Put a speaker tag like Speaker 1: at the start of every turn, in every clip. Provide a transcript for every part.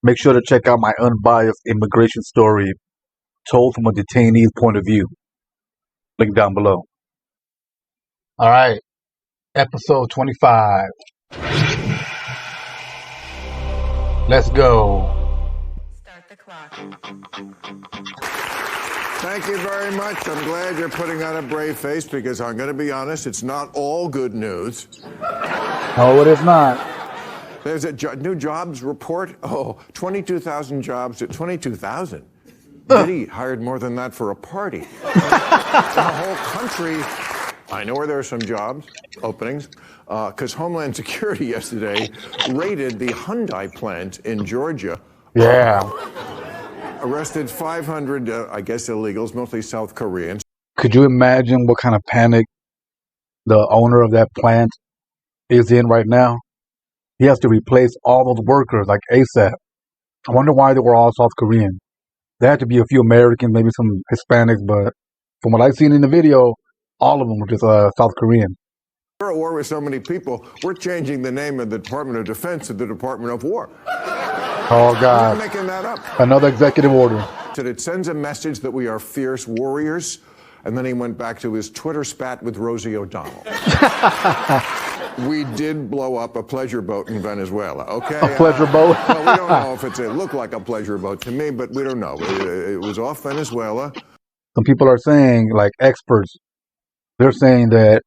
Speaker 1: Make sure to check out my unbiased immigration story told from a detainee's point of view. Link down below. All right, episode 25. Let's go.
Speaker 2: Start the clock.
Speaker 3: Thank you very much. I'm glad you're putting on a brave face because I'm going to be honest, it's not all good news.
Speaker 1: No, it is not.
Speaker 3: There's a new jobs report. 22,000 jobs at 22,000. Diddy hired more than that for a party. The whole country. I know where there are some jobs openings because Homeland Security yesterday raided the Hyundai plant in Georgia.
Speaker 1: Yeah.
Speaker 3: Arrested 500, I guess, illegals, mostly South Koreans.
Speaker 1: Could you imagine what kind of panic the owner of that plant is in right now? He has to replace all those workers like ASAP. I wonder why they were all South Korean. There had to be a few Americans, maybe some Hispanics, but from what I've seen in the video, all of them were just South Korean.
Speaker 3: We're at war with so many people, we're changing the name of the Department of Defense to the Department of War.
Speaker 1: Oh, God.
Speaker 3: We're making that up.
Speaker 1: Another executive order.
Speaker 3: It sends a message that we are fierce warriors. And then he went back to his Twitter spat with Rosie O'Donnell. We did blow up a pleasure boat in Venezuela, okay?
Speaker 1: A pleasure boat?
Speaker 3: Well, we don't know if it looked like a pleasure boat to me, but we don't know. It was off Venezuela.
Speaker 1: Some people are saying, like experts, they're saying that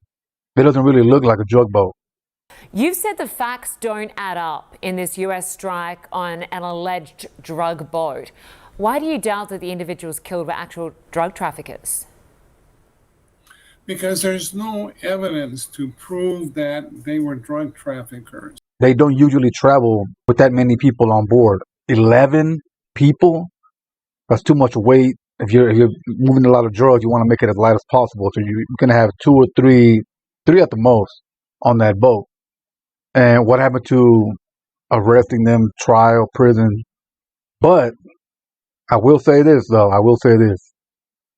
Speaker 1: it doesn't really look like a drug boat.
Speaker 2: You've said the facts don't add up in this US strike on an alleged drug boat. Why do you doubt that the individuals killed were actual drug traffickers?
Speaker 4: Because there's no evidence to prove that they were drug traffickers.
Speaker 1: They don't usually travel with that many people on board. 11 people? That's too much weight. If you're moving a lot of drugs, you want to make it as light as possible. So you're going to have 2 or 3 at the most on that boat. And what happened to arresting them, trial, prison? But I will say this, though.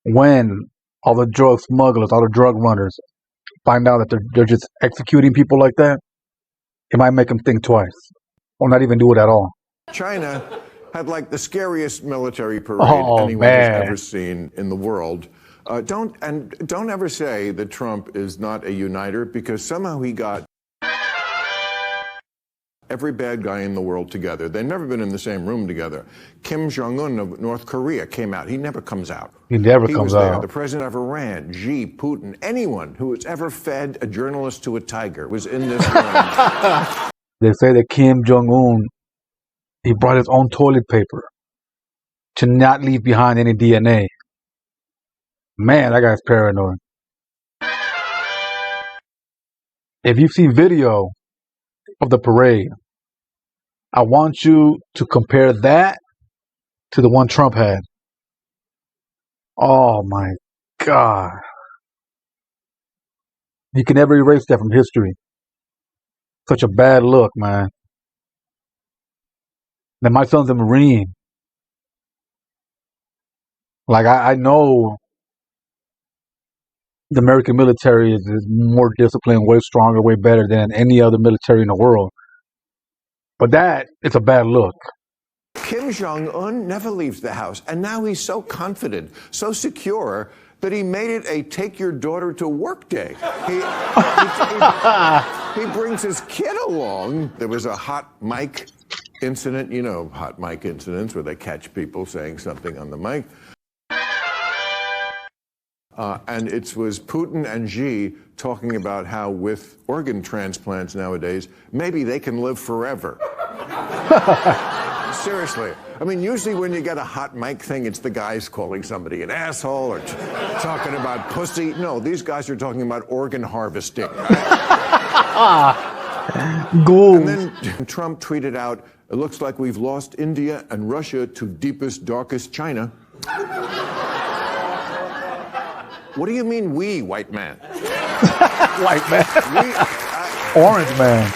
Speaker 1: When all the drug smugglers, all the drug runners find out that they're just executing people like that, it might make them think twice or not even do it at all.
Speaker 3: China had like the scariest military parade anyone has ever seen in the world. Don't ever say that Trump is not a uniter because somehow he got every bad guy in the world together. They've never been in the same room together. Kim Jong-un of North Korea came out. He never comes out.
Speaker 1: He was
Speaker 3: there.
Speaker 1: out.
Speaker 3: The president of Iran, Xi, Putin, anyone who has ever fed a journalist to a tiger was in this room.
Speaker 1: They say that Kim Jong-un, he brought his own toilet paper to not leave behind any DNA. Man, that guy's paranoid. If you've seen video of the parade, I want you to compare that to the one Trump had. Oh my God. You can never erase that from history. Such a bad look, man. Then my son's a Marine. Like, I know the American military is more disciplined, way stronger, way better than any other military in the world. But that is a bad look.
Speaker 3: Kim Jong-un never leaves the house, and now he's so confident, so secure, that he made it a take your daughter to work day. He brings his kid along. There was a hot mic incident, you know, hot mic incidents where they catch people saying something on the mic. And it was Putin and Xi talking about how with organ transplants nowadays, maybe they can live forever. Seriously. I mean, usually when you get a hot mic thing, it's the guys calling somebody an asshole or talking about pussy. No, these guys are talking about organ harvesting. And then Trump tweeted out, it looks like we've lost India and Russia to deepest, darkest China. What do you mean we, white man?
Speaker 1: White man. Orange man.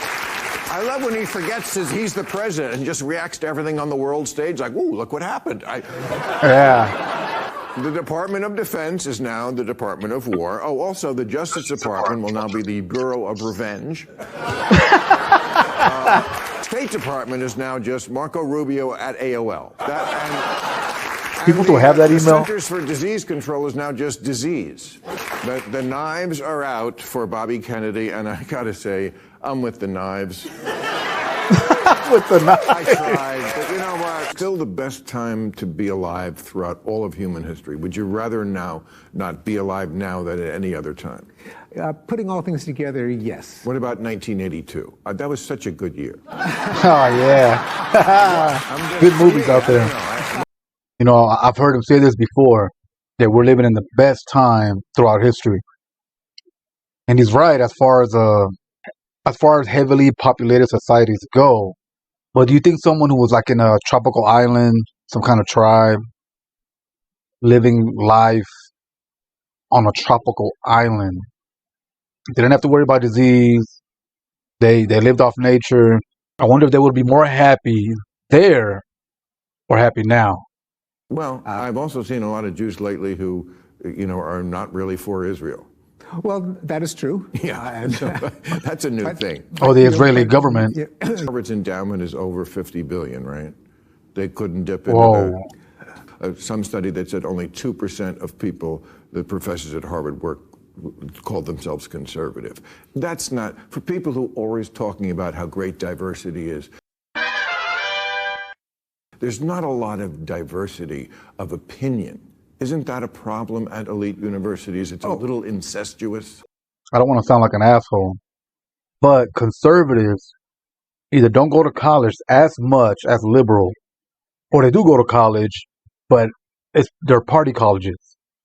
Speaker 3: I love when he forgets that he's the president and just reacts to everything on the world stage like, ooh, look what happened.
Speaker 1: Yeah.
Speaker 3: The Department of Defense is now the Department of War. Oh, also, the Justice Department will now be the Bureau of Revenge. State Department is now just Marco Rubio at AOL.
Speaker 1: People still have that
Speaker 3: The
Speaker 1: email?
Speaker 3: Centers for Disease Control is now just disease. But the knives are out for Bobby Kennedy, and I gotta say, I'm with the knives.
Speaker 1: With the knife.
Speaker 3: I tried, but you know what? Still the best time to be alive throughout all of human history. Would you rather now not be alive now than at any other time?
Speaker 5: Putting all things together, yes.
Speaker 3: What about 1982? That was such a good year.
Speaker 1: Oh, yeah. Good movies out there. You know, I've heard him say this before, that we're living in the best time throughout history. And he's right as far as heavily populated societies go. But do you think someone who was like in a tropical island, some kind of tribe, living life on a tropical island, they didn't have to worry about disease, they lived off nature, I wonder if they would be more happy there or happy now?
Speaker 3: Well, I've also seen a lot of Jews lately who, you know, are not really for Israel.
Speaker 5: Well, that is true.
Speaker 3: Yeah, that's a new thing.
Speaker 1: Oh, the Israeli government.
Speaker 3: Harvard's endowment is over $50 billion, right? They couldn't dip into
Speaker 1: Whoa.
Speaker 3: that. Some study that said only 2% of people, the professors at Harvard called themselves conservative. That's not, for people who are always talking about how great diversity is, there's not a lot of diversity of opinion. Isn't that a problem at elite universities? It's a little incestuous.
Speaker 1: I don't want to sound like an asshole, but conservatives either don't go to college as much as liberal, or they do go to college, but they're party colleges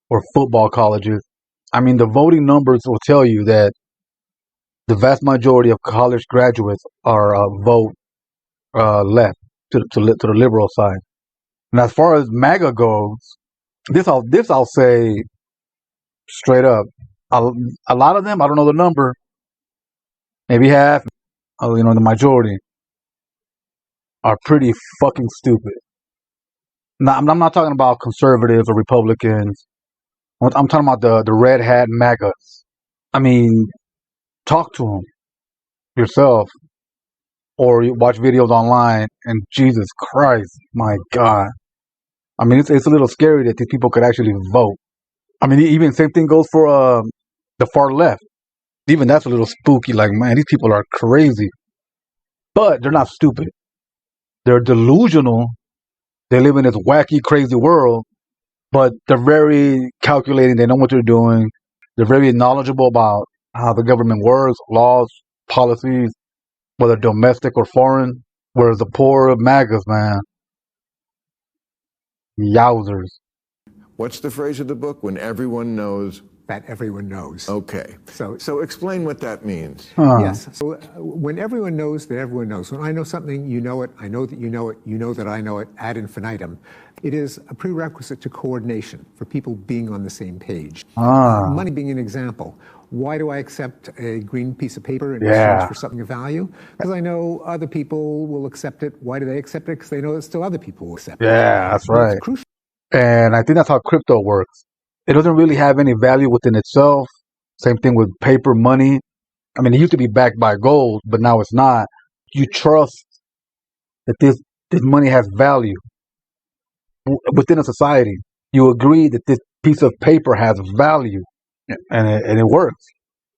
Speaker 1: or football colleges. I mean, the voting numbers will tell you that the vast majority of college graduates are vote left to the liberal side. And as far as MAGA goes, this I'll say straight up. A lot of them, I don't know the number, maybe half, you know, the majority are pretty fucking stupid. Now, I'm not talking about conservatives or Republicans. I'm talking about the red hat MAGAs. I mean, talk to them yourself, or you watch videos online, and Jesus Christ, my God. I mean, it's a little scary that these people could actually vote. I mean, even same thing goes for the far left. Even that's a little spooky. Like, man, these people are crazy. But they're not stupid. They're delusional. They live in this wacky, crazy world. But they're very calculating. They know what they're doing. They're very knowledgeable about how the government works, laws, policies, whether domestic or foreign. Whereas the poor MAGAs, man, yowzers.
Speaker 3: What's the phrase of the book? When everyone knows.
Speaker 5: That everyone knows.
Speaker 3: Okay. So explain what that means.
Speaker 5: Yes. So when everyone knows that everyone knows. When I know something, you know it. I know that you know it. You know that I know it ad infinitum. It is a prerequisite to coordination for people being on the same page. Money being an example. Why do I accept a green piece of paper in exchange for something of value? Because I know other people will accept it. Why do they accept it? Because they know that still other people will accept it.
Speaker 1: Yeah, that's right.
Speaker 5: It's crucial.
Speaker 1: And I think that's how crypto works. It doesn't really have any value within itself. Same thing with paper money. I mean, it used to be backed by gold, but now it's not. You trust that this money has value within a society. You agree that this piece of paper has value, and it works.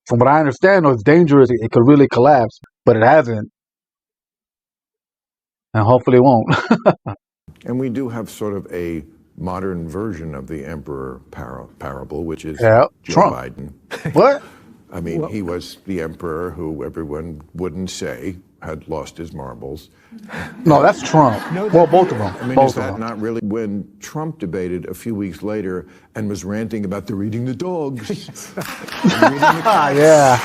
Speaker 1: From what I understand, though, it's dangerous. It could really collapse, but it hasn't. And hopefully it won't.
Speaker 3: And we do have sort of a modern version of the emperor parable, which is
Speaker 1: Yeah,
Speaker 3: Joe
Speaker 1: Trump.
Speaker 3: Biden.
Speaker 1: What?
Speaker 3: I mean, he was the emperor who everyone wouldn't say had lost his marbles.
Speaker 1: No, that's Trump. Well, both of them.
Speaker 3: I mean,
Speaker 1: both
Speaker 3: is
Speaker 1: of
Speaker 3: that
Speaker 1: them.
Speaker 3: not really when Trump debated a few weeks later and was ranting about the reading the dogs?
Speaker 1: Yeah.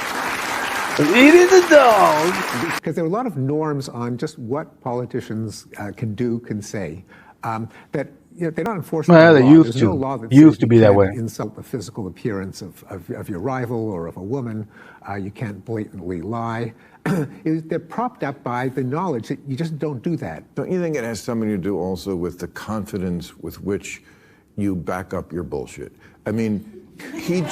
Speaker 1: Eating the dog.
Speaker 5: Because there are a lot of norms on just what politicians can do, can say, that they're not enforced.
Speaker 1: Well, they
Speaker 5: by law.
Speaker 1: used
Speaker 5: There's
Speaker 1: to.
Speaker 5: no law that
Speaker 1: Used
Speaker 5: says
Speaker 1: to
Speaker 5: you
Speaker 1: be that
Speaker 5: can't
Speaker 1: way.
Speaker 5: insult the physical appearance of your rival or of a woman. You can't blatantly lie. They're propped up by the knowledge that you just don't do that.
Speaker 3: Don't you think it has something to do also with the confidence with which you back up your bullshit? I mean, we're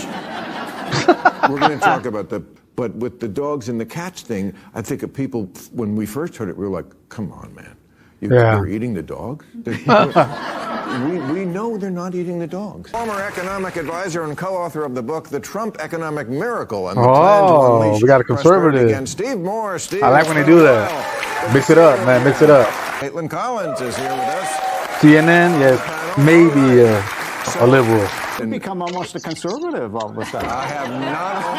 Speaker 3: going to talk about the But with the dogs and the cats thing, I think of people, when we first heard it, we were like, come on, man. They're eating the dogs? We know they're not eating the dogs. Former economic advisor and co-author of the book, The Trump Economic Miracle, and the plan to unleash
Speaker 1: we got a conservative
Speaker 3: again. Steve Moore. Steve,
Speaker 1: I like when they do that. Mix it up, man. Mix it up.
Speaker 3: Kaitlan Collins is here with us.
Speaker 1: CNN, yes, maybe a liberal.
Speaker 6: You've become almost a conservative all of a sudden.
Speaker 3: I have not.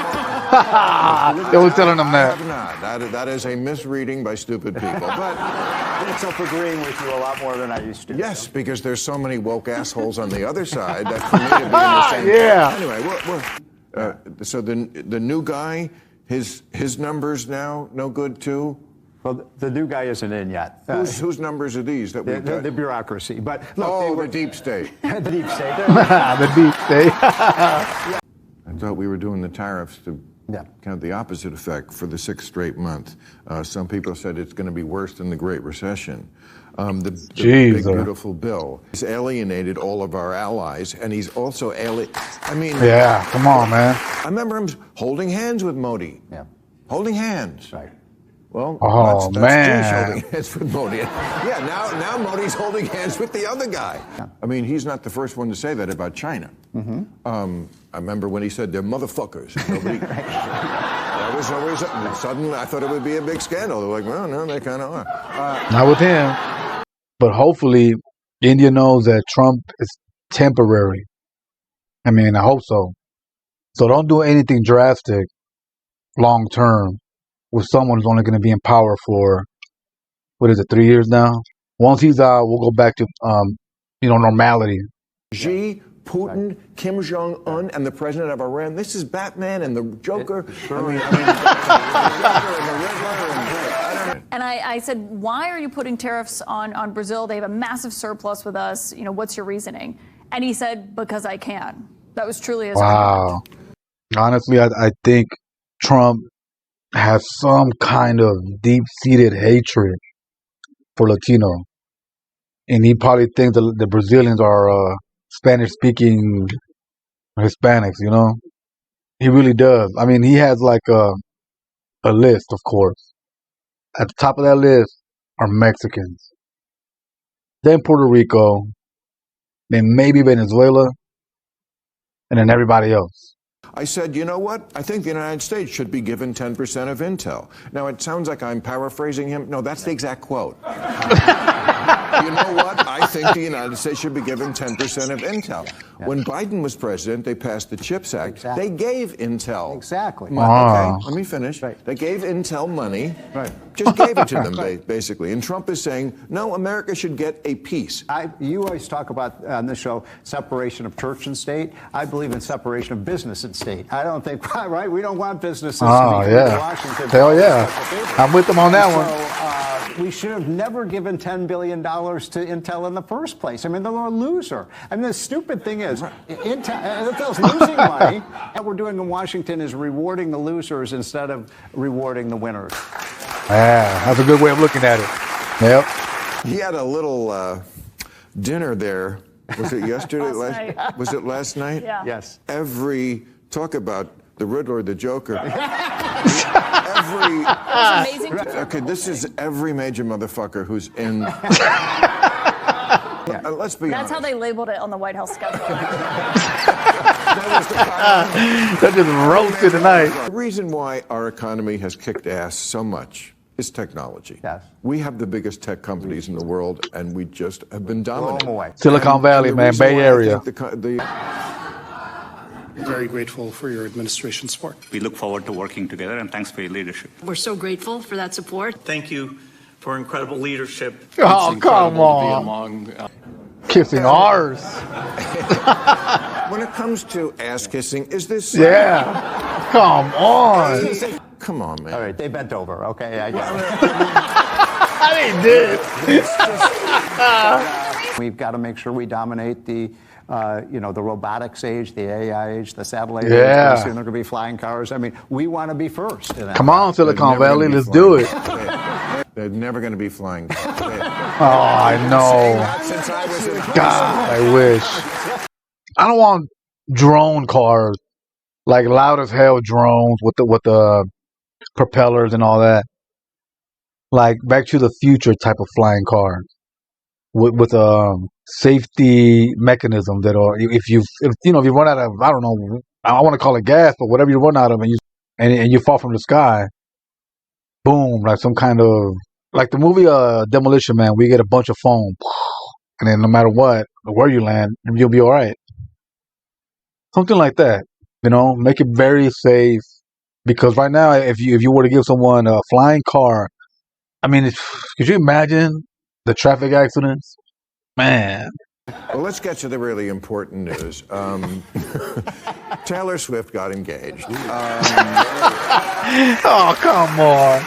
Speaker 1: They were telling them
Speaker 3: I
Speaker 1: that.
Speaker 3: have not. That is a misreading by stupid people. But
Speaker 6: It's up agreeing with you a lot more than I used to.
Speaker 3: yes, because there's so many woke assholes on the other side that for me to be in the same.
Speaker 1: Yeah.
Speaker 3: Anyway, so the new guy, his numbers now no good too.
Speaker 6: Well, the new guy isn't in yet.
Speaker 3: Whose numbers are these that we got?
Speaker 6: The bureaucracy. But look,
Speaker 3: the deep state.
Speaker 6: the deep state.
Speaker 1: The deep state.
Speaker 3: I thought we were doing the tariffs to kind of the opposite effect for the 6th straight month. Some people said it's going to be worse than the Great Recession. The big, beautiful bill. He's alienated all of our allies, and he's also
Speaker 1: Yeah, come on, man.
Speaker 3: I remember him holding hands with Modi.
Speaker 6: Yeah.
Speaker 3: Holding hands.
Speaker 6: Right.
Speaker 3: Well,
Speaker 1: Oh,
Speaker 3: that's
Speaker 1: man.
Speaker 3: Jewish holding hands with Modi. Yeah, now Modi's holding hands with the other guy. I mean, he's not the first one to say that about China. I remember when he said they're motherfuckers. Nobody. That was always suddenly. I thought it would be a big scandal. They're like, well, no, they kind of are.
Speaker 1: Not with him. But hopefully, India knows that Trump is temporary. I mean, I hope so. So don't do anything drastic long term with someone who's only going to be in power for, 3 years now? Once he's out, we'll go back to, normality.
Speaker 3: Xi, Putin, Kim Jong-un, and the president of Iran. This is Batman and the Joker.
Speaker 7: And I said, why are you putting tariffs on Brazil? They have a massive surplus with us. What's your reasoning? And he said, because I can. That was truly his argument.
Speaker 1: Honestly, I think Trump has some kind of deep-seated hatred for Latino. And he probably thinks the Brazilians are Spanish-speaking Hispanics, He really does. I mean, he has like a list, of course. At the top of that list are Mexicans. Then Puerto Rico. Then maybe Venezuela. And then everybody else.
Speaker 3: I said, you know what? I think the United States should be given 10% of intel. Now, it sounds like I'm paraphrasing him. No, that's the exact quote. You know what? I think the United States should be given 10% of intel. Yeah. When Biden was president, they passed the CHIPS Act.
Speaker 6: Exactly.
Speaker 3: They gave intel.
Speaker 6: Exactly.
Speaker 3: Okay, let me finish.
Speaker 6: Right.
Speaker 3: They gave intel money.
Speaker 6: Right.
Speaker 3: Just gave it to them, basically. And Trump is saying, no, America should get a piece.
Speaker 6: You always talk about, on this show, separation of church and state. I believe in separation of business and state. I don't think, right? We don't want businesses to be Washington.
Speaker 1: Hell yeah. I'm with them on that one.
Speaker 6: We should have never given $10 billion to Intel in the first place. I mean, they're a loser. I mean, the stupid thing is, Intel's losing money, and what we're doing in Washington is rewarding the losers instead of rewarding the winners.
Speaker 1: Yeah, that's a good way of looking at it. Yep.
Speaker 3: He had a little dinner there. Was it yesterday? Was it last night?
Speaker 7: Yeah.
Speaker 6: Yes.
Speaker 3: Talk about the Riddler, the Joker.
Speaker 7: Amazing.
Speaker 3: Okay, this is every major motherfucker who's in. Let's be honest.
Speaker 7: That's how they labeled it on the White House schedule.
Speaker 1: That just roasted tonight.
Speaker 3: The reason why our economy has kicked ass so much is technology.
Speaker 6: Yes.
Speaker 3: We have the biggest tech companies in the world, and we just have been dominant.
Speaker 6: Away.
Speaker 1: Silicon Valley, man, Bay Area.
Speaker 8: Very grateful for your administration support.
Speaker 9: We look forward to working together, and thanks for your leadership.
Speaker 10: We're so grateful for that support.
Speaker 8: Thank you for incredible leadership.
Speaker 1: Oh, come on. Kissing ours.
Speaker 3: When it comes to ass kissing, is this?
Speaker 1: Yeah. Come on.
Speaker 3: Come on, man.
Speaker 6: All right, they bent over. Okay, I get
Speaker 1: They did.
Speaker 6: We've got to make sure we dominate the robotics age, the AI age, the satellite age.
Speaker 1: Yeah.
Speaker 6: Soon they're going to be flying cars. I mean, we want to be first.
Speaker 1: Come on, Silicon Valley, let's do it.
Speaker 3: They're never going to be flying.
Speaker 1: Oh, I know.
Speaker 3: Since I was in
Speaker 1: God, I wish. I don't want drone cars like loud as hell drones with the propellers and all that. Like Back to the Future type of flying cars with safety mechanism that are if you run out of, I don't know, I want to call it gas, but whatever you run out of and you fall from the sky, boom, like some kind of like the movie Demolition Man, we get a bunch of foam, and then no matter what, where you land, you'll be all right. Something like that, make it very safe. Because right now, if you were to give someone a flying car, I mean, could you imagine the traffic accidents? Man.
Speaker 3: Well, let's get to the really important news. Taylor Swift got engaged.
Speaker 1: Oh, come on.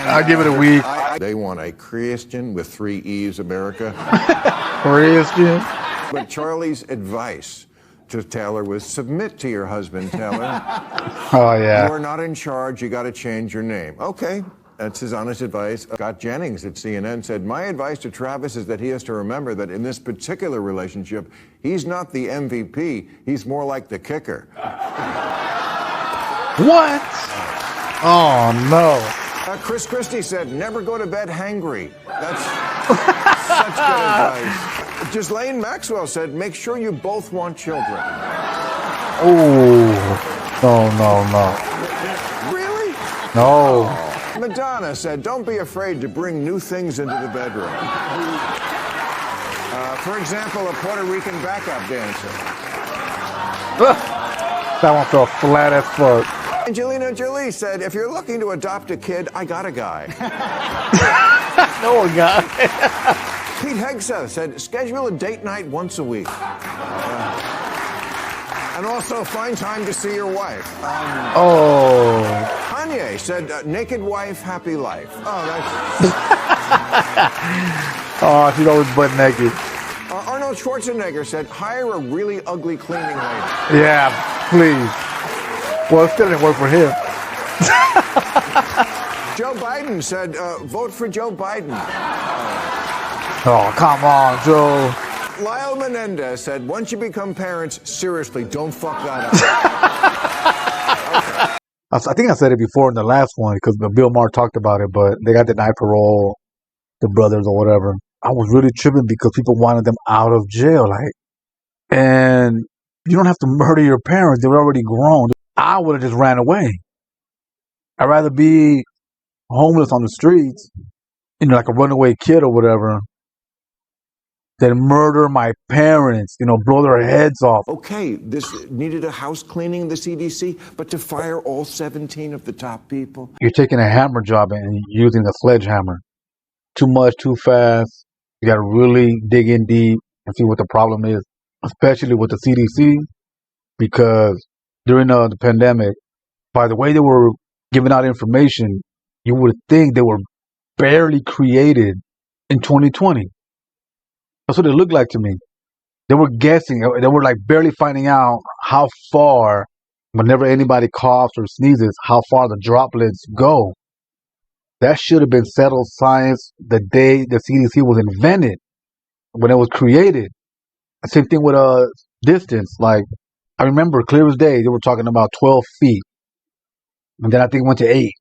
Speaker 1: I'll give it a week.
Speaker 3: They want a Christian with 3 E's, America.
Speaker 1: Christian.
Speaker 3: But Charlie's advice to Taylor was submit to your husband, Taylor.
Speaker 1: Oh, yeah.
Speaker 3: You are not in charge. You got to change your name. Okay. That's his honest advice. Scott Jennings at CNN said, my advice to Travis is that he has to remember that in this particular relationship, he's not the MVP. He's more like the kicker.
Speaker 1: What? Oh, no.
Speaker 3: Chris Christie said, never go to bed hangry. That's such good advice. Ghislaine Maxwell said, make sure you both want children.
Speaker 1: Oh, no.
Speaker 3: Really?
Speaker 1: No.
Speaker 3: Madonna said, don't be afraid to bring new things into the bedroom. For example, a Puerto Rican backup dancer.
Speaker 1: That one fell flat as fuck.
Speaker 3: Angelina Jolie said, if you're looking to adopt a kid, I got a guy.
Speaker 1: No one got it.
Speaker 3: Pete Hegseth said, schedule a date night once a week. And also find time to see your wife. Kanye said, naked wife, happy life. Oh, that's...
Speaker 1: Oh, she's always butt naked.
Speaker 3: Arnold Schwarzenegger said, hire a really ugly cleaning lady.
Speaker 1: Yeah, please. Well, it still didn't work for him.
Speaker 3: Joe Biden said, vote for Joe Biden.
Speaker 1: Oh, come on, Joe.
Speaker 3: Lyle Menendez said, once you become parents, seriously, don't fuck that up.
Speaker 1: I think I said it before in the last one because Bill Maher talked about it, but they got denied parole, the brothers or whatever. I was really tripping because people wanted them out of jail. And you don't have to murder your parents. They were already grown. I would have just ran away. I'd rather be homeless on the streets, like a runaway kid or whatever, than murder my parents, blow their heads off.
Speaker 3: Okay, this needed a house cleaning, the CDC, but to fire all 17 of the top people?
Speaker 1: You're taking a hammer job and using a sledgehammer. Too much, too fast. You got to really dig in deep and see what the problem is, especially with the CDC, because during the pandemic, by the way they were giving out information, you would think they were barely created in 2020. That's what it looked like to me. They were guessing. They were barely finding out how far, whenever anybody coughs or sneezes, how far the droplets go. That should have been settled science the day the CDC was invented, when it was created. Same thing with distance. I remember clear as day, they were talking about 12 feet. And then I think it went to 8.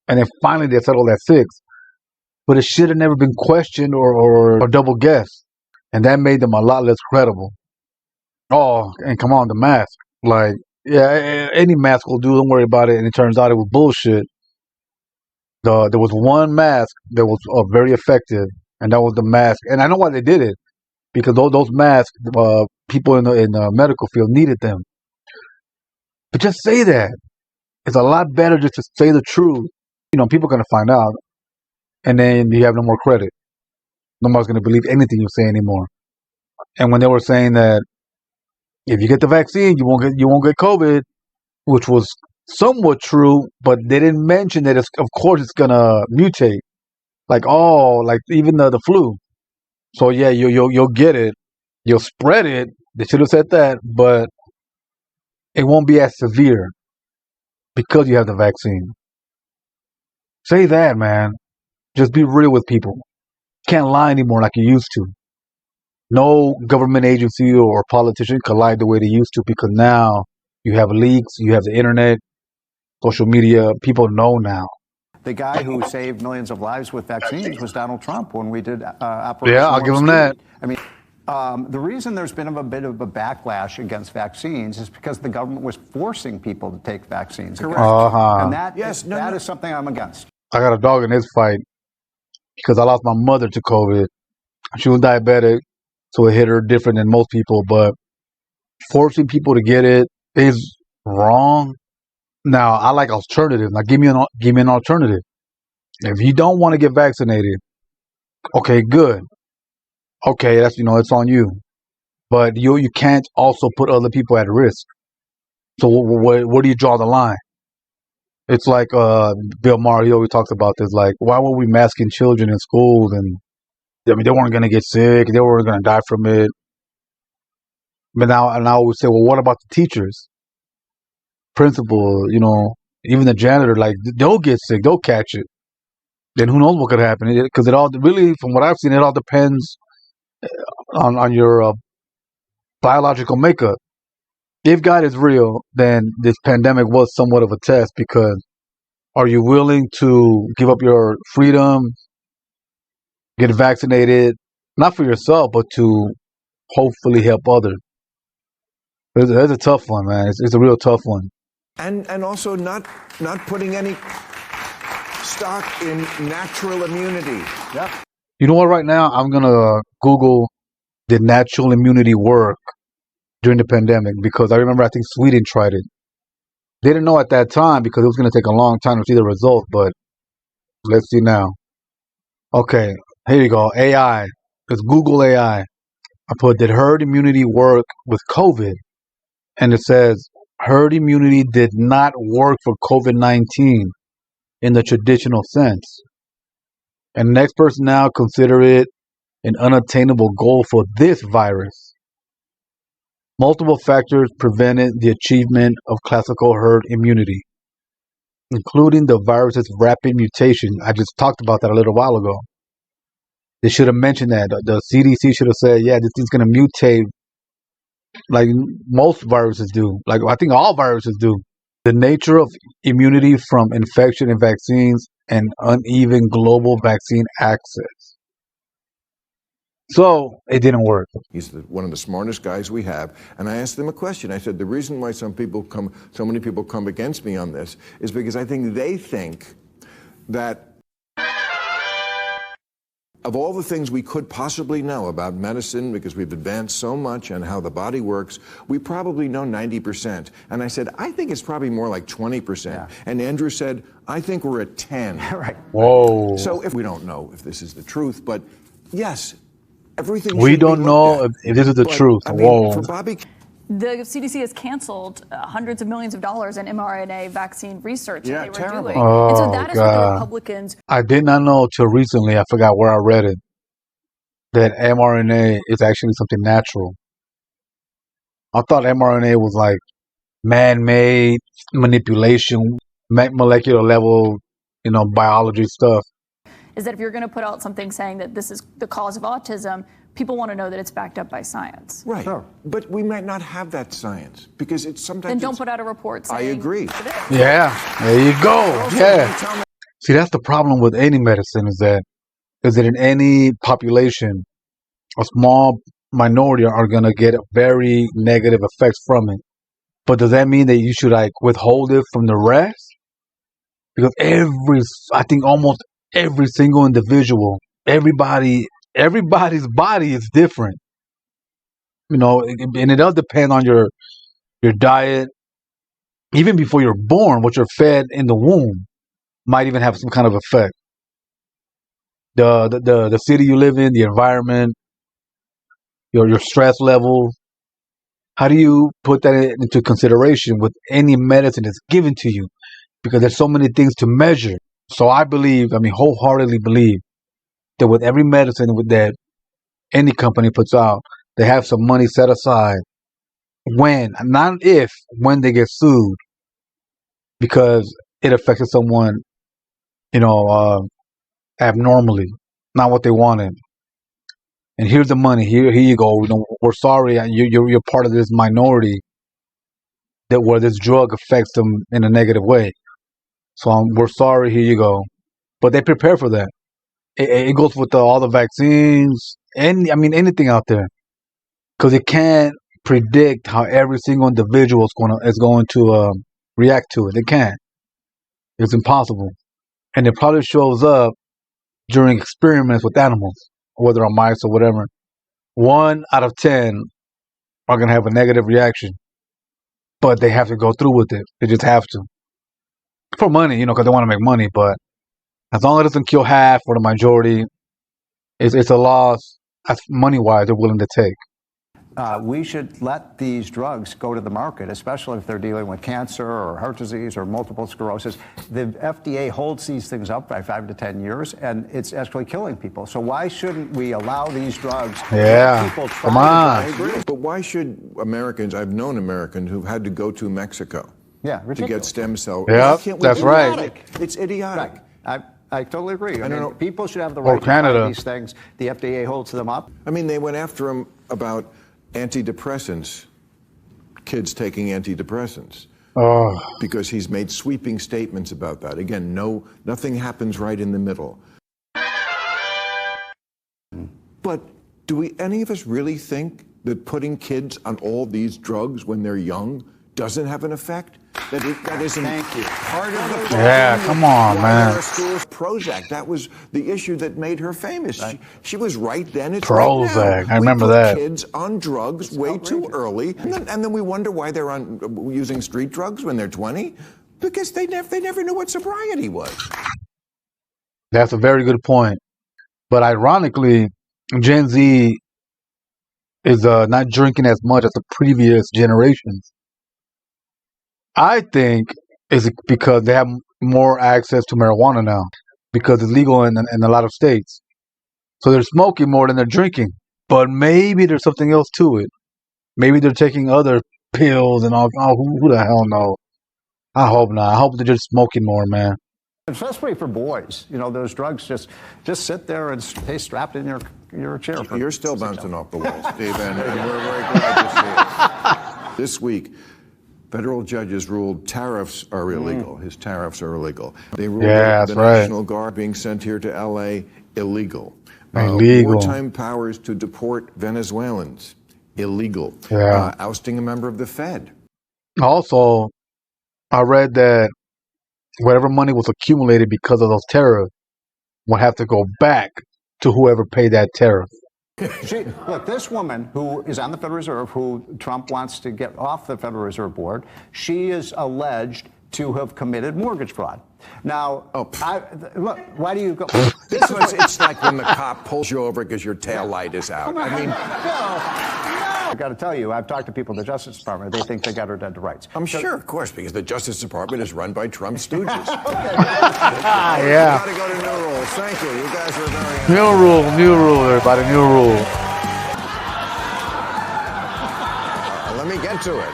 Speaker 1: And then finally they settled at 6. But it should have never been questioned or double guessed. And that made them a lot less credible. Oh, and come on, the mask. Any mask will do, don't worry about it. And it turns out it was bullshit. There was one mask that was very effective, and that was the mask. And I know why they did it. Because those masks, people in the medical field needed them. But just say that. It's a lot better just to say the truth. People are going to find out. And then you have no more credit. Nobody's going to believe anything you say anymore. And when they were saying that if you get the vaccine, you won't get COVID, which was somewhat true, but they didn't mention that of course it's going to mutate. Even the flu. So yeah, you'll get it. You'll spread it. They should have said that, but it won't be as severe because you have the vaccine. Say that, man. Just be real with people. Can't lie anymore like you used to. No government agency or politician can lie the way they used to, because now you have leaks, you have the internet, social media. People know now.
Speaker 6: The guy who saved millions of lives with vaccines was Donald Trump when we did Operation
Speaker 1: Yeah, I'll
Speaker 6: Warp
Speaker 1: give him
Speaker 6: Speed.
Speaker 1: that.
Speaker 6: I mean, the reason there's been a bit of a backlash against vaccines is because the government was forcing people to take vaccines.
Speaker 3: Correct.
Speaker 6: And that is something I'm against.
Speaker 1: I got a dog in this fight because I lost my mother to COVID. She was diabetic, so it hit her different than most people, but forcing people to get it is wrong. Now, I like alternatives. Now, give me an alternative. If you don't want to get vaccinated, okay, good. Okay, that's it's on you. But you can't also put other people at risk. So where do you draw the line? It's like Bill Maher, he always talks about this. Like, why were we masking children in schools? And I mean, they weren't going to get sick. They weren't going to die from it. But now, and I always say, well, what about the teachers, principal? Even the janitor. Like, they'll get sick. They'll catch it. Then who knows what could happen? Because it all really, from what I've seen, it all depends on your biological makeup. If God is real, then this pandemic was somewhat of a test, because are you willing to give up your freedom, get vaccinated, not for yourself, but to hopefully help others? It's a tough one, man. It's a real tough one.
Speaker 3: And also not putting any stock in natural immunity.
Speaker 6: Yep.
Speaker 1: You know what? Right now, I'm going to Google, did natural immunity work during the pandemic? Because I remember, I think Sweden tried it. They didn't know at that time because it was going to take a long time to see the results, but let's see now. Okay, here you go. AI. It's Google AI. I put, did herd immunity work with COVID? And it says, herd immunity did not work for COVID-19 in the traditional sense. And the next person now consider it an unattainable goal for this virus. Multiple factors prevented the achievement of classical herd immunity, including the virus's rapid mutation. I just talked about that a little while ago. They should have mentioned that. The CDC should have said, yeah, this thing's going to mutate like most viruses do. Like, I think all viruses do. The nature of immunity from infection and vaccines, and uneven global vaccine access. So it didn't work.
Speaker 3: He's one of the smartest guys we have. And I asked him a question. I said, the reason why so many people come against me on this is because I think they think that of all the things we could possibly know about medicine, because we've advanced so much and how the body works, we probably know 90%. And I said, I think it's probably more like 20%. Yeah. And Andrew said, I think we're at 10.
Speaker 6: Right.
Speaker 1: Whoa.
Speaker 3: So if we don't know if this is the truth, but yes, everything
Speaker 1: we don't know if this is the truth.
Speaker 3: I mean,
Speaker 1: whoa.
Speaker 3: For Bobby,
Speaker 7: the CDC has canceled hundreds of millions of dollars in mRNA vaccine research that they were
Speaker 3: terrible.
Speaker 7: doing.
Speaker 1: Oh,
Speaker 7: and so that is what the
Speaker 1: God.
Speaker 7: Republicans...
Speaker 1: I did not know till recently, I forgot where I read it, that mRNA is actually something natural. I thought mRNA was like man-made manipulation, molecular level, biology stuff.
Speaker 7: is that if you're going to put out something saying that this is the cause of autism, people want to know that it's backed up by science.
Speaker 3: right. Sure. But we might not have that science because it's sometimes.
Speaker 7: Then don't put out a report saying...
Speaker 3: I agree.
Speaker 1: Yeah, there you go. Yeah. See, that's the problem with any medicine, is that in any population, a small minority are going to get very negative effects from it. But does that mean that you should withhold it from the rest? Because I think almost every single individual, everybody's body is different. And it does depend on your diet. Even before you're born, what you're fed in the womb might even have some kind of effect. The city you live in, the environment, your stress level. How do you put that into consideration with any medicine that's given to you? Because there's so many things to measure. So I wholeheartedly believe that with every medicine that any company puts out, they have some money set aside when they get sued, because it affected someone, abnormally, not what they wanted. and here's the money. Here you go. You know, we're sorry. You're part of this minority that where this drug affects them in a negative way. So we're sorry. Here you go. But they prepare for that. It goes with all the vaccines and anything out there, because it can't predict how every single individual is going to react to it. It can't. It's impossible, and it probably shows up during experiments with animals, whether on mice or whatever. 1 out of 10 are gonna have a negative reaction, but they have to go through with it. They just have to for money, because they want to make money. But as long as it doesn't kill half or the majority, it's a loss. Money-wise, they're willing to take.
Speaker 6: We should let these drugs go to the market, especially if they're dealing with cancer or heart disease or multiple sclerosis. The FDA holds these things up by 5 to 10 years, and it's actually killing people. So why shouldn't we allow these drugs?
Speaker 1: Yeah,
Speaker 6: people try
Speaker 1: come on.
Speaker 3: I agree. But why should Americans? I've known Americans who've had to go to Mexico to get stem cell.
Speaker 1: Yeah, that's right.
Speaker 3: It's idiotic.
Speaker 6: Right. I totally agree. I mean, people should have the
Speaker 1: Or
Speaker 6: right to
Speaker 1: Canada.
Speaker 6: try these things. The FDA holds them up.
Speaker 3: I mean, they went after him about antidepressants, kids taking antidepressants, because he's made sweeping statements about that. Again, nothing happens right in the middle. But do any of us really think that putting kids on all these drugs when they're young doesn't have an effect? That isn't part of the problem.
Speaker 1: Yeah, come on, man.
Speaker 3: Prozac, that was the issue that made her famous.
Speaker 6: Right.
Speaker 3: She was right then. It's
Speaker 1: Prozac,
Speaker 3: right now.
Speaker 1: I remember
Speaker 3: we put
Speaker 1: that.
Speaker 3: Kids on drugs way too early, and then we wonder why they're using street drugs when they're 20, because they never knew what sobriety was.
Speaker 1: That's a very good point. But ironically, Gen Z is not drinking as much as the previous generations. I think it's because they have more access to marijuana now, because it's legal in a lot of states. So they're smoking more than they're drinking. But maybe there's something else to it. Maybe they're taking other pills and all. Oh, who the hell knows? I hope not. I hope they're just smoking more, man.
Speaker 6: Especially for boys, those drugs just sit there and stay strapped in your chair.
Speaker 3: You're still bouncing off the walls, Steve, and we're very glad to see it. This week, federal judges ruled tariffs are illegal. His tariffs are illegal. They ruled the National Guard being sent here to L.A. illegal. Wartime powers to deport Venezuelans, illegal.
Speaker 1: Yeah.
Speaker 3: Ousting a member of the Fed.
Speaker 1: Also, I read that whatever money was accumulated because of those tariffs will have to go back to whoever paid that tariff.
Speaker 6: Look, this woman who is on the Federal Reserve, who Trump wants to get off the Federal Reserve Board, she is alleged to have committed mortgage fraud. Now, look, why do you go?
Speaker 3: It's like when the cop pulls you over because your tail light is out. I mean,
Speaker 6: I got to tell you, I've talked to people in the Justice Department. They think they got her dead to rights.
Speaker 3: I'm sure, of course, because the Justice Department is run by Trump stooges.
Speaker 1: Yeah.
Speaker 3: Got to go to new rules. Thank you. You guys are very.
Speaker 1: New rule, everybody. New rule.
Speaker 3: Let me get to it.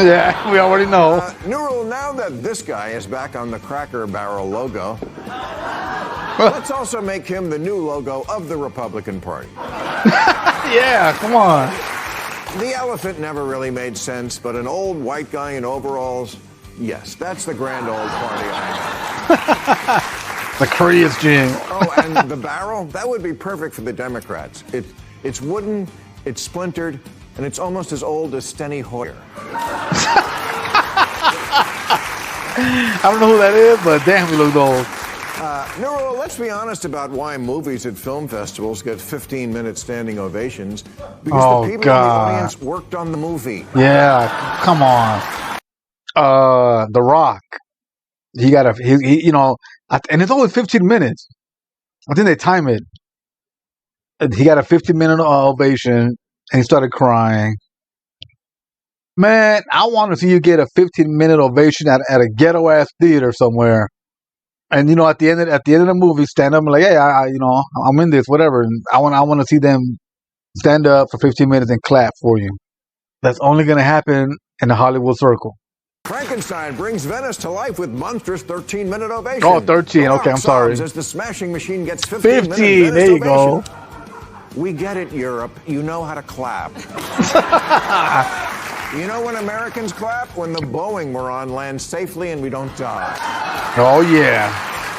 Speaker 1: Yeah, we already know.
Speaker 3: New rule, now that this guy is back on the Cracker Barrel logo, let's also make him the new logo of the Republican Party.
Speaker 1: Yeah, come on.
Speaker 3: The elephant never really made sense, but an old white guy in overalls, yes, that's the grand old party I know.
Speaker 1: The Korea's Jing.
Speaker 3: Oh, and the barrel, that would be perfect for the Democrats. It's wooden, it's splintered, and it's almost as old as Steny Hoyer.
Speaker 1: I don't know who that is, but damn, he looks old.
Speaker 3: Nero, let's be honest about why movies at film festivals get 15-minute standing ovations. Because the people in the audience worked on the movie.
Speaker 1: Yeah, come on. The Rock. He got and it's only 15 minutes. I think they time it. He got a 15-minute ovation, and he started crying. Man, I want to see you get a 15-minute ovation at a ghetto-ass theater somewhere. And at the end of the movie, stand up and like, hey, I'm in this, whatever. And I want to see them stand up for 15 minutes and clap for you. That's only going to happen in the Hollywood circle.
Speaker 3: Frankenstein brings Venice to life with monstrous 13-minute ovation.
Speaker 1: Oh, 13. Okay, I'm sorry.
Speaker 3: As the Smashing Machine gets
Speaker 1: 15. There you go.
Speaker 3: We get it, Europe. You know how to clap. You know when Americans clap? When the Boeing we're on lands safely and we don't die.
Speaker 1: Oh, yeah.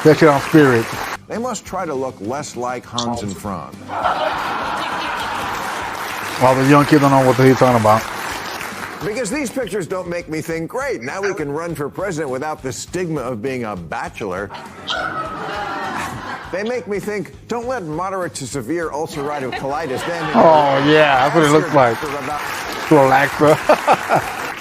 Speaker 1: That shit on spirit.
Speaker 3: They must try to look less like Hans and Franz.
Speaker 1: All the young kids don't know what he's talking about.
Speaker 3: Because these pictures don't make me think, great, now we can run for president without the stigma of being a bachelor. They make me think, don't let moderate to severe ulcerative colitis stand in.
Speaker 1: Oh, yeah, that's what it looks like. Relax, bro.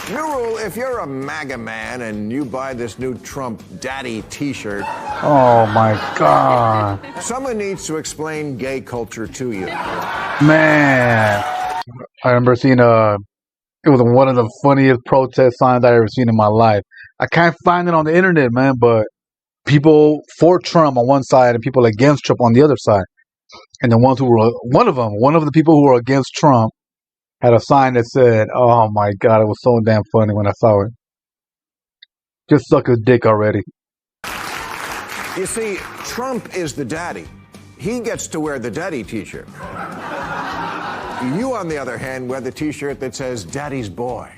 Speaker 3: New rule, if you're a MAGA man and you buy this new Trump Daddy t-shirt.
Speaker 1: Oh, my God.
Speaker 3: Someone needs to explain gay culture to you.
Speaker 1: Man. I remember seeing it was one of the funniest protest signs I ever seen in my life. I can't find it on the internet, man, but people for Trump on one side and people against Trump on the other side. And the ones who were, one of the people who were against Trump had a sign that said, oh my God, it was so damn funny when I saw it. Just suck his dick already.
Speaker 3: You see, Trump is the daddy. He gets to wear the daddy t-shirt. You, on the other hand, wear the t-shirt that says Daddy's Boy.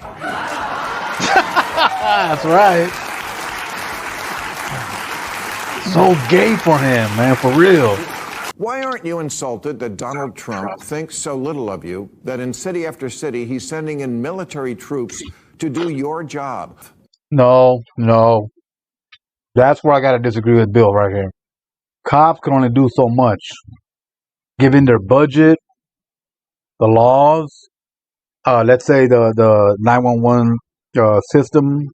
Speaker 1: That's right. So gay for him, man, for real.
Speaker 3: Why aren't you insulted that Donald Trump thinks so little of you that in city after city he's sending in military troops to do your job?
Speaker 1: No. That's where I got to disagree with Bill right here. Cops can only do so much. Given their budget, the laws, let's say the 911 system,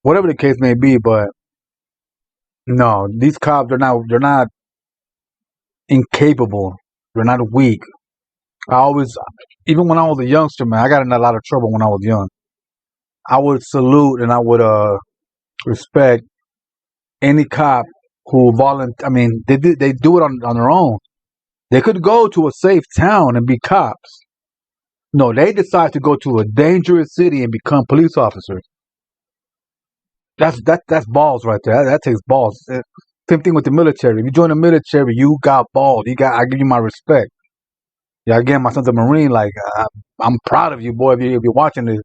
Speaker 1: whatever the case may be, but no, these cops they're not incapable. They're not weak. Even when I was a youngster, man, I got in a lot of trouble when I was young. I would salute and I would respect any cop who they do it on their own. They could go to a safe town and be cops. No, they decide to go to a dangerous city and become police officers. That's balls right there. That takes balls. Same thing with the military. If you join the military, you got balls. I give you my respect. Yeah, again, my son's a Marine. Like, I'm proud of you, boy. If you're watching this,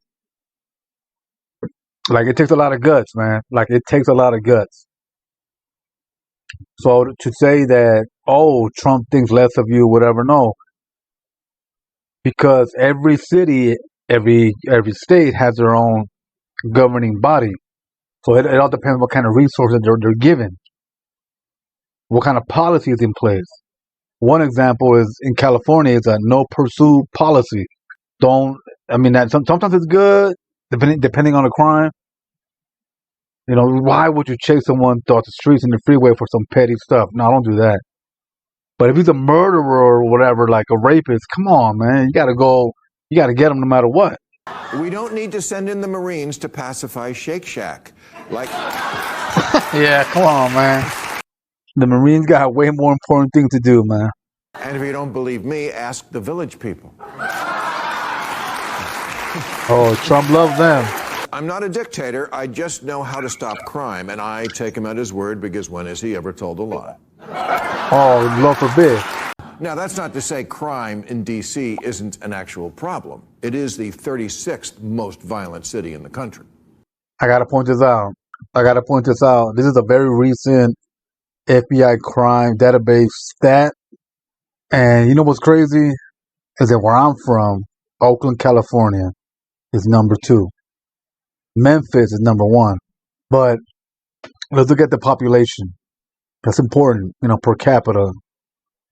Speaker 1: like, it takes a lot of guts, man. Like, it takes a lot of guts. So to say that, oh, Trump thinks less of you, whatever, no. Because every city, every state has their own governing body. So it all depends what kind of resources they're given. What kind of policy is in place. One example is in California, it's a no pursuit policy. Sometimes it's good, depending on the crime. You know, why would you chase someone throughout the streets and the freeway for some petty stuff? No, don't do that. But if he's a murderer or whatever, like a rapist, come on, man. You got to get him no matter what.
Speaker 3: We don't need to send in the Marines to pacify Shake Shack.
Speaker 1: Yeah, come on, man. The Marines got way more important things to do, man.
Speaker 3: And if you don't believe me, ask the village people.
Speaker 1: Oh, Trump loves them.
Speaker 3: I'm not a dictator. I just know how to stop crime, and I take him at his word because when has he ever told a lie?
Speaker 1: Oh, Lord forbid.
Speaker 3: Now, that's not to say crime in D.C. isn't an actual problem. It is the 36th most violent city in the country.
Speaker 1: I got to point this out. This is a very recent FBI crime database stat. And you know what's crazy? Is that where I'm from, Oakland, California, is number 2. Memphis is number 1. But let's look at the population. That's important, per capita.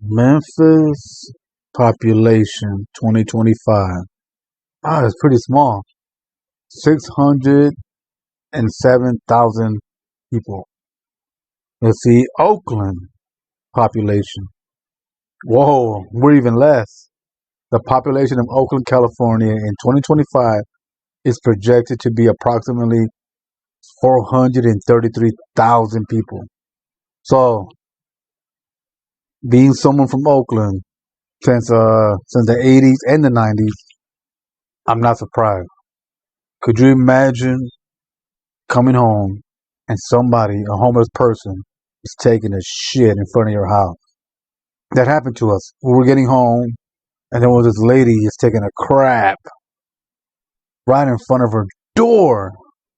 Speaker 1: Memphis population 2025. Ah, it's pretty small. 607,000 people. Let's see, Oakland population. Whoa, we're even less. The population of Oakland, California in 2025 is projected to be approximately 433,000 people. So, being someone from Oakland since the 80s and the 90s, I'm not surprised. Could you imagine coming home and a homeless person, is taking a shit in front of your house? That happened to us. We were getting home, and there was this lady just taking a crap right in front of her door.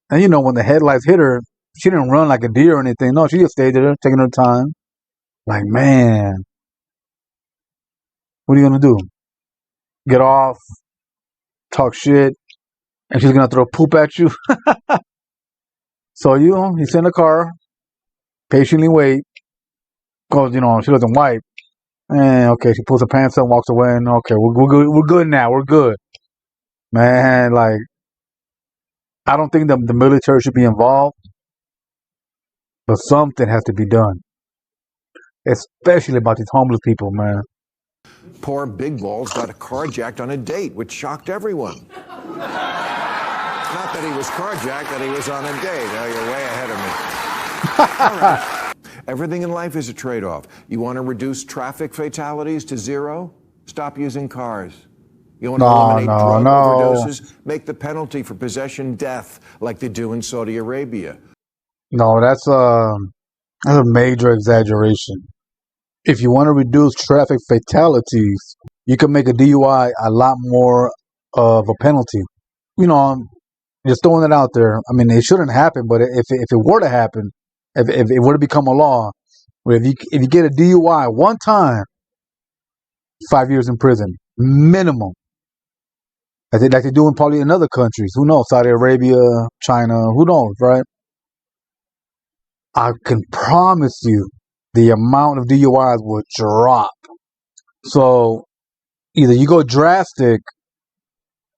Speaker 1: And you know, when the headlights hit her, she didn't run like a deer or anything. No, she just stayed there, taking her time. Like, man, what are you gonna do? Get off, talk shit, and she's gonna throw poop at you? So you sit in the car, patiently wait, because, she doesn't wipe. And okay, she pulls her pants up, walks away, and okay, we're good now, we're good. Man, like, I don't think the military should be involved, but something has to be done, especially about these homeless people, man.
Speaker 3: Poor Big Balls got carjacked on a date, which shocked everyone. Not that he was carjacked, that he was on a date. Oh, you're way ahead of me. All right. Everything in life is a trade-off. You want to reduce traffic fatalities to zero? Stop using cars. You want to eliminate drug overdoses? Make the penalty for possession death, like they do in Saudi Arabia.
Speaker 1: No, that's a major exaggeration. If you want to reduce traffic fatalities, you can make a DUI a lot more of a penalty. Just throwing it out there. I mean, it shouldn't happen, but if it were to happen, if it were to become a law, where if you get a DUI one time, 5 years in prison minimum. Like they do in probably in other countries. Who knows? Saudi Arabia, China, who knows, right? I can promise you the amount of DUIs will drop. So either you go drastic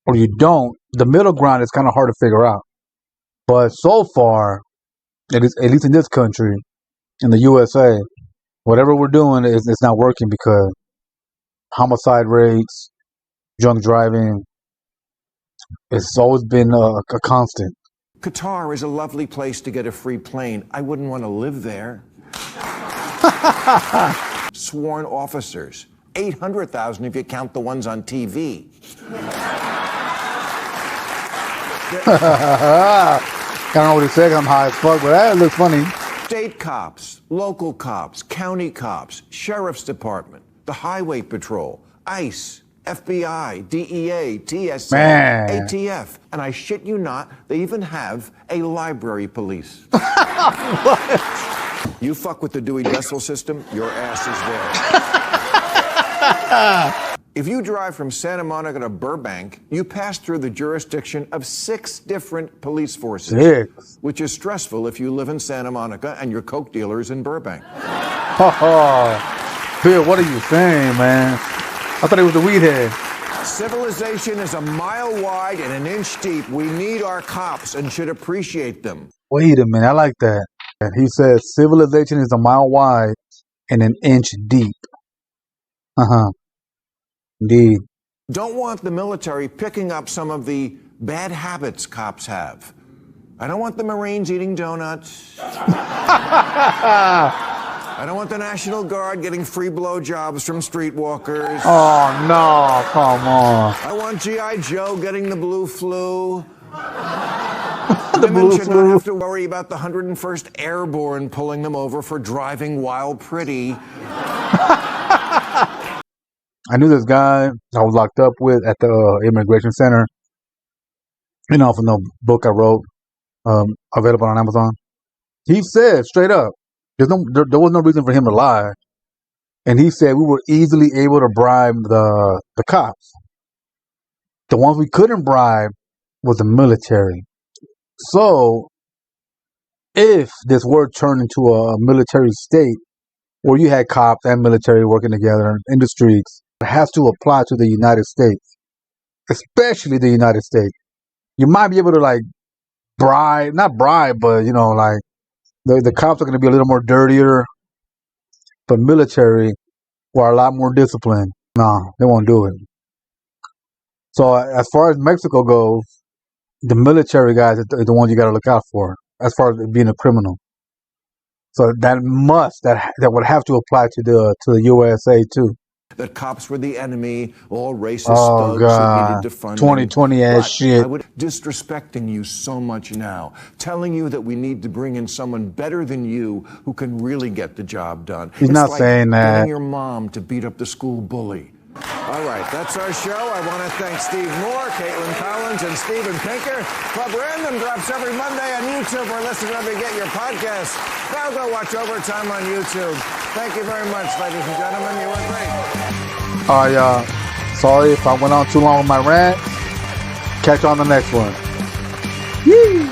Speaker 1: or you don't. The middle ground is kind of hard to figure out. But so far, at least in this country, in the USA, whatever we're doing it's not working, because homicide rates, drunk driving, it's always been a constant.
Speaker 3: Qatar is a lovely place to get a free plane. I wouldn't want to live there. Sworn officers, 800,000 if you count the ones on TV.
Speaker 1: I don't know what he said. I'm high as fuck, but that looks funny.
Speaker 3: State cops, local cops, county cops, sheriff's department, the highway patrol, ICE, FBI, DEA, TSA, ATF, and I shit you not, they even have a library police.
Speaker 1: What?
Speaker 3: You fuck with the Dewey Decimal System, your ass is there. If you drive from Santa Monica to Burbank, you pass through the jurisdiction of 6 different police forces, which is stressful if you live in Santa Monica and your coke dealer is in Burbank.
Speaker 1: Bill, what are you saying, man? I thought it was the weed head.
Speaker 3: Civilization is a mile wide and an inch deep. We need our cops and should appreciate them.
Speaker 1: Wait a minute, I like that. He says civilization is a mile wide and an inch deep. Indeed.
Speaker 3: Don't want the military picking up some of the bad habits cops have. I don't want the Marines eating donuts. I don't want the National Guard getting free blowjobs from streetwalkers.
Speaker 1: Oh, no, come on.
Speaker 3: I want G.I. Joe getting the blue flu.
Speaker 1: The
Speaker 3: Women should not have to worry about the 101st Airborne pulling them over for driving while pretty.
Speaker 1: I knew this guy I was locked up with at the immigration center. From the book I wrote, available on Amazon. He said straight up, there was no reason for him to lie. And he said we were easily able to bribe the cops. The ones we couldn't bribe was the military. So if this were turned into a military state where you had cops and military working together in the streets, it has to apply to the United States, especially the United States. You might be able to not bribe, but the cops are going to be a little more dirtier, but military are a lot more disciplined. No, they won't do it. So as far as Mexico goes, the military guys are the ones you got to look out for as far as being a criminal. So that would have to apply to the USA too.
Speaker 3: that cops were the enemy, all racist
Speaker 1: Oh,
Speaker 3: thugs who
Speaker 1: God.
Speaker 3: needed defunding.
Speaker 1: 2020 ass
Speaker 3: But
Speaker 1: shit.
Speaker 3: I would disrespecting you so much now, telling you that we need to bring in someone better than you who can really get the job done.
Speaker 1: He's not
Speaker 3: like
Speaker 1: saying that.
Speaker 3: getting your mom to beat up the school bully. All right, that's our show. I want to thank Steve Moore, Kaitlan Collins, and Steven Pinker. Club Random drops every Monday on YouTube or listen wherever you get your podcasts. Now go watch Overtime on YouTube. Thank you very much, ladies and gentlemen. You were great.
Speaker 1: All right, y'all. Sorry if I went on too long with my rant. Catch you on the next one. Yee!